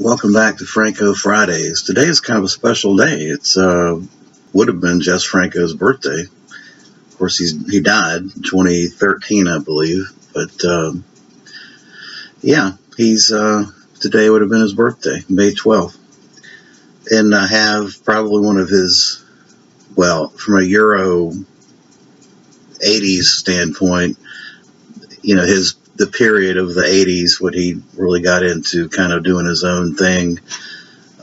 Welcome back to Franco Fridays. Today is kind of a special day. It's would have been Jess Franco's birthday. Of course, he died in 2013, I believe. But yeah, he's today would have been his birthday, May 12th. And I have probably one of his, well, from a Euro 80s standpoint, the period of the 80s when he really got into kind of doing his own thing,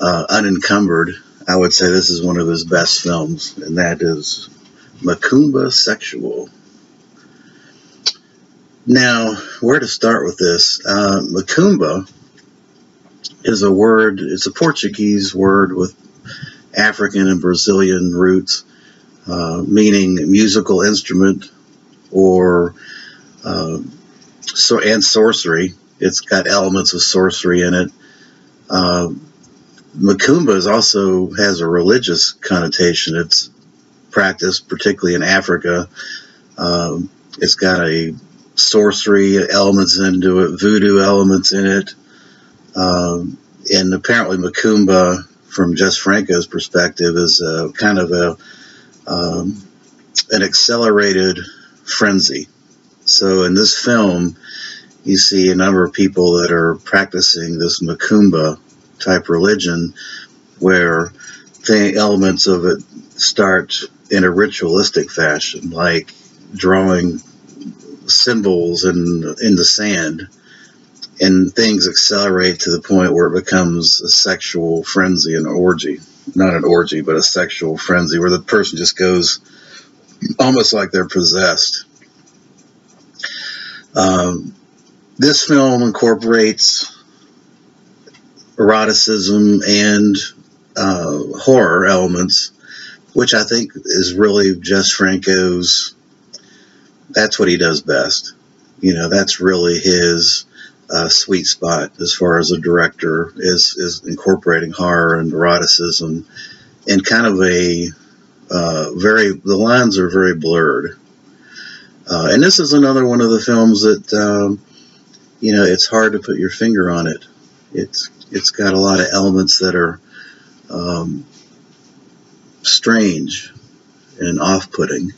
unencumbered. I would say this is one of his best films, and that is Macumba Sexual. Now, where to start with this? Macumba is a word, it's a Portuguese word with African and Brazilian roots, meaning musical instrument or and sorcery. It's got elements of sorcery in it. Macumba also has a religious connotation. It's practiced particularly in Africa. It's got a sorcery elements into it, voodoo elements in it. And apparently Macumba, from Jess Franco's perspective, is kind of an accelerated frenzy. So in this film, you see a number of people that are practicing this Macumba type religion, where the elements of it start in a ritualistic fashion, like drawing symbols in the sand, and things accelerate to the point where it becomes a sexual frenzy, an orgy. Not an orgy, but a sexual frenzy, where the person just goes almost like they're possessed. This film incorporates eroticism and horror elements, which I think is really Jess Franco's. That's what he does best. That's really his sweet spot as far as a director is incorporating horror and eroticism, and kind of the lines are very blurred. And this is another one of the films that, it's hard to put your finger on it. It's got a lot of elements that are strange and off-putting.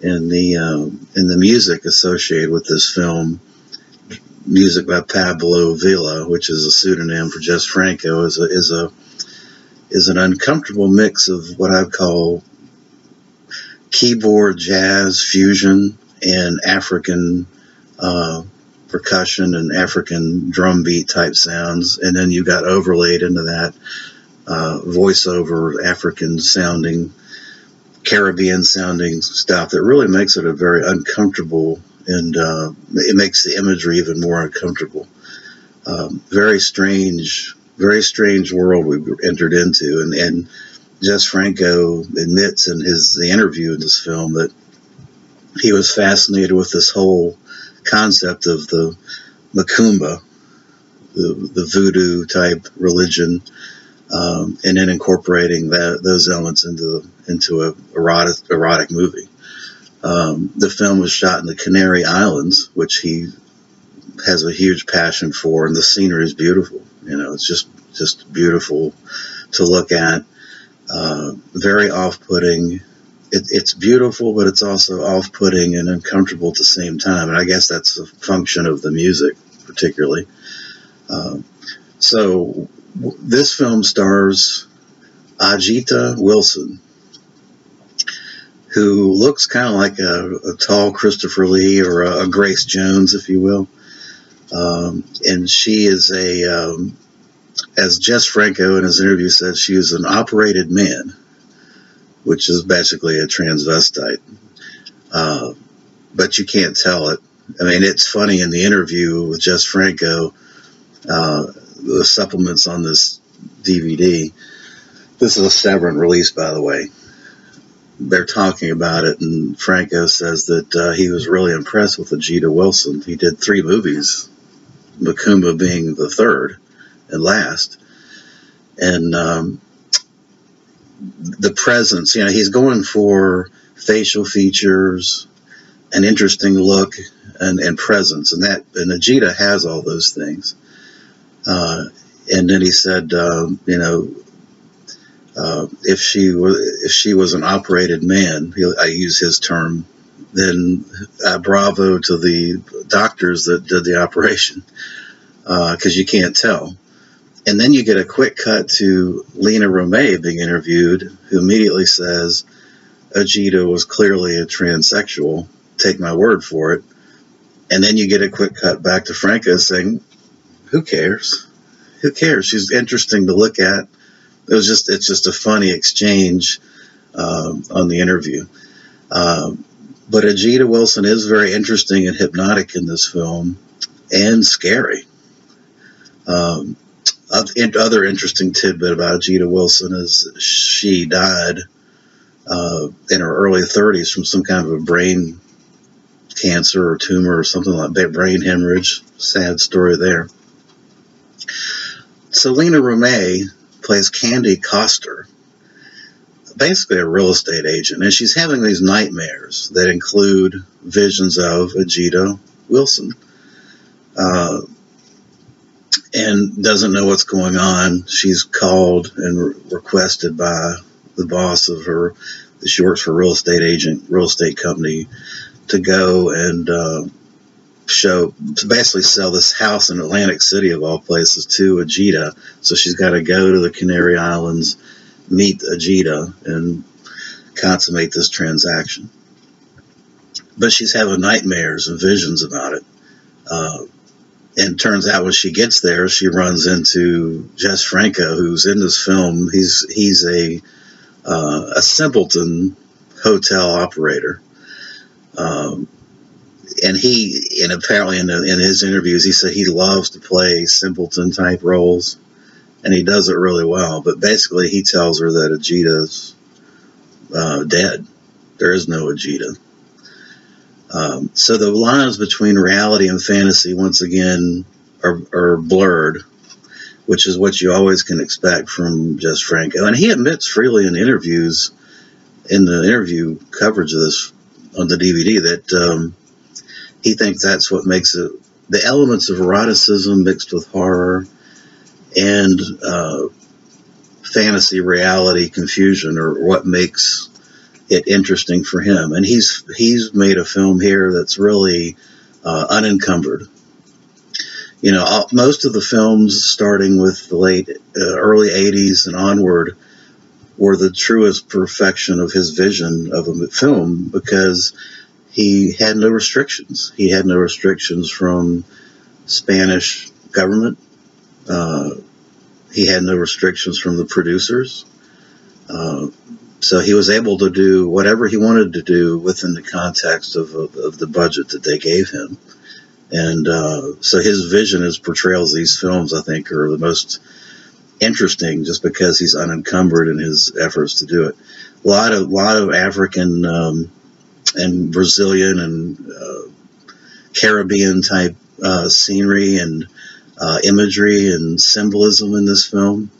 And the music associated with this film, music by Pablo Villa, which is a pseudonym for Jess Franco, is an uncomfortable mix of what I call keyboard jazz fusion and African percussion and African drum beat type sounds, and then you got overlaid into that voiceover African sounding, Caribbean sounding stuff that really makes it a very uncomfortable, and it makes the imagery even more uncomfortable. Very strange world we've entered into, and Jess Franco admits in the interview in this film that he was fascinated with this whole concept of the Macumba, the voodoo type religion, and then incorporating those elements into a erotic movie. The film was shot in the Canary Islands, which he has a huge passion for, and the scenery is beautiful. It's just beautiful to look at. Very off-putting. It's beautiful, but it's also off-putting and uncomfortable at the same time. And I guess that's a function of the music, particularly. So this film stars Ajita Wilson, who looks kind of like a tall Christopher Lee, or a Grace Jones, if you will. And she is as Jess Franco in his interview said, she is an operated man, which is basically a transvestite. But you can't tell it. I mean, it's funny in the interview with Jess Franco, the supplements on this DVD. This is a Severn release, by the way. They're talking about it, and Franco says that he was really impressed with Ajita Wilson. He did 3 movies, Macumba being the third and last. And the presence, he's going for facial features, an interesting look, and presence, and Ajita has all those things. And then he said, if she was an operated man, I use his term, then bravo to the doctors that did the operation, because you can't tell. And then you get a quick cut to Lena Romay being interviewed, who immediately says, Ajita was clearly a transsexual, take my word for it. And then you get a quick cut back to Franco saying, who cares? Who cares? She's interesting to look at. It's just a funny exchange on the interview. But Ajita Wilson is very interesting and hypnotic in this film, and scary. Other interesting tidbit about Ajita Wilson is she died in her early 30s from some kind of a brain cancer or tumor or something like that, brain hemorrhage. Sad story there. So Lena Romay plays Candy Coster, basically a real estate agent, and she's having these nightmares that include visions of Ajita Wilson, and doesn't know what's going on. She's called and requested by the boss of her, she works for a real estate company, to go and to basically sell this house in Atlantic City, of all places, to Ajita. So she's got to go to the Canary Islands, meet Ajita, and consummate this transaction. But she's having nightmares and visions about it. And turns out when she gets there, she runs into Jess Franco, who's in this film. He's a simpleton hotel operator. And apparently in his interviews, he said he loves to play simpleton type roles, and he does it really well. But basically, he tells her that Ajita's dead. There is no Ajita. So the lines between reality and fantasy, once again, are blurred, which is what you always can expect from Jess Franco. And he admits freely in interviews, in the interview coverage of this on the DVD, that he thinks that's what makes it, the elements of eroticism mixed with horror and fantasy reality confusion are what makes it interesting for him. And he's made a film here that's really unencumbered. You know, most of the films starting with the early 80s and onward were the truest perfection of his vision of a film, because he had no restrictions. He had no restrictions from Spanish government. He had no restrictions from the producers. So he was able to do whatever he wanted to do within the context of the budget that they gave him. And so his vision, his portrayals of these films, I think, are the most interesting just because he's unencumbered in his efforts to do it. A lot of African and Brazilian and Caribbean type scenery and imagery and symbolism in this film.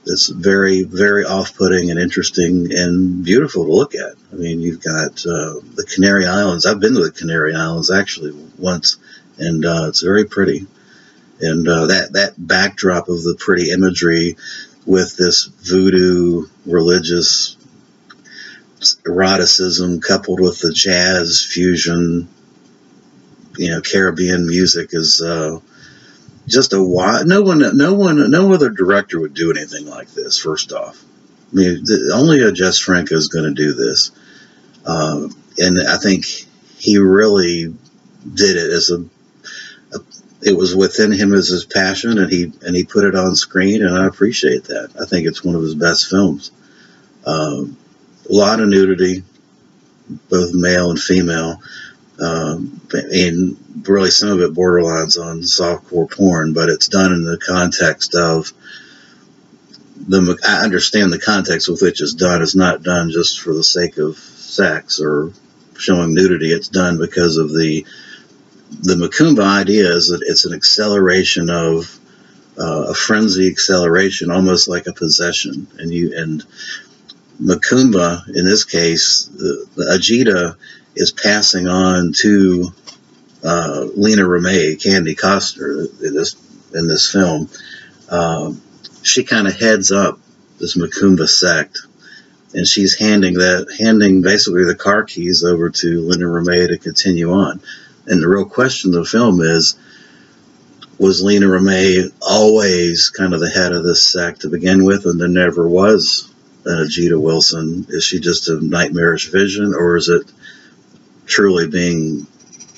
It's very, very off-putting and interesting and beautiful to look at. I mean, you've got the Canary Islands. I've been to the Canary Islands actually once, and it's very pretty. And that backdrop of the pretty imagery with this voodoo religious eroticism coupled with the jazz fusion, Caribbean music is just a wild. No other director would do anything like this. First off, I mean, only Jess Franco is going to do this, and I think he really did it as it was within him as his passion, and he put it on screen, and I appreciate that. I think it's one of his best films. A lot of nudity, both male and female, and really some of it borderlines on softcore porn, but it's done in the context of I understand the context with which it's done. It's not done just for the sake of sex or showing nudity. It's done because of the Macumba idea is that it's an acceleration of a frenzy acceleration, almost like a possession. And Macumba, in this case, the Ajita is passing on to Lena Romay, Candy Coster, in this film, She kind of heads up this Macumba sect, and she's handing basically the car keys over to Lena Remey to continue on. And the real question of the film is, was Lena Remey always kind of the head of this sect to begin with, and there never was an Ajita Wilson? Is she just a nightmarish vision, or is it truly being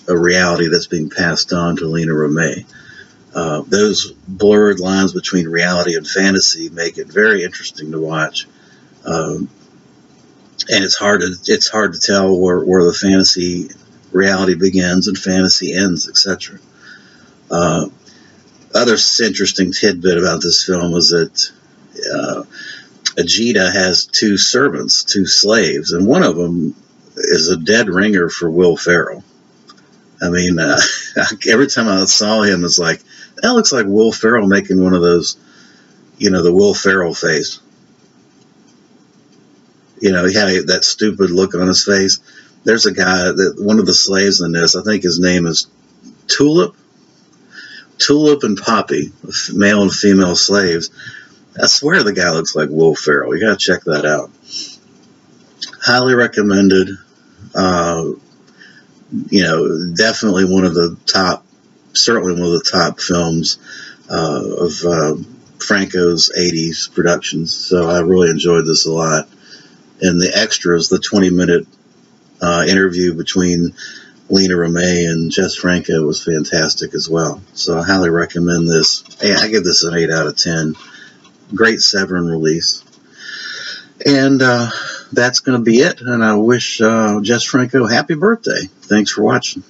a reality that's being passed on to Lena Remey? Those blurred lines between reality and fantasy make it very interesting to watch. And it's hard to tell where the fantasy reality begins and fantasy ends, etc. Other interesting tidbit about this film is that Ajita has two servants, two slaves, and one of them is a dead ringer for Will Ferrell. I mean, every time I saw him, it's like, that looks like Will Ferrell making one of those, the Will Ferrell face. He had that stupid look on his face. There's a guy, one of the slaves in this, I think his name is Tulip and Poppy, male and female slaves. I swear the guy looks like Will Ferrell. You got to check that out. Highly recommended. Definitely certainly one of the top films of Franco's 80s productions. So I really enjoyed this a lot. And the extras, the 20-minute interview between Lena Remey and Jess Franco was fantastic as well. So I highly recommend this. I give this an 8 out of 10. Great Severn release. And that's going to be it. And I wish Jess Franco happy birthday. Thanks for watching.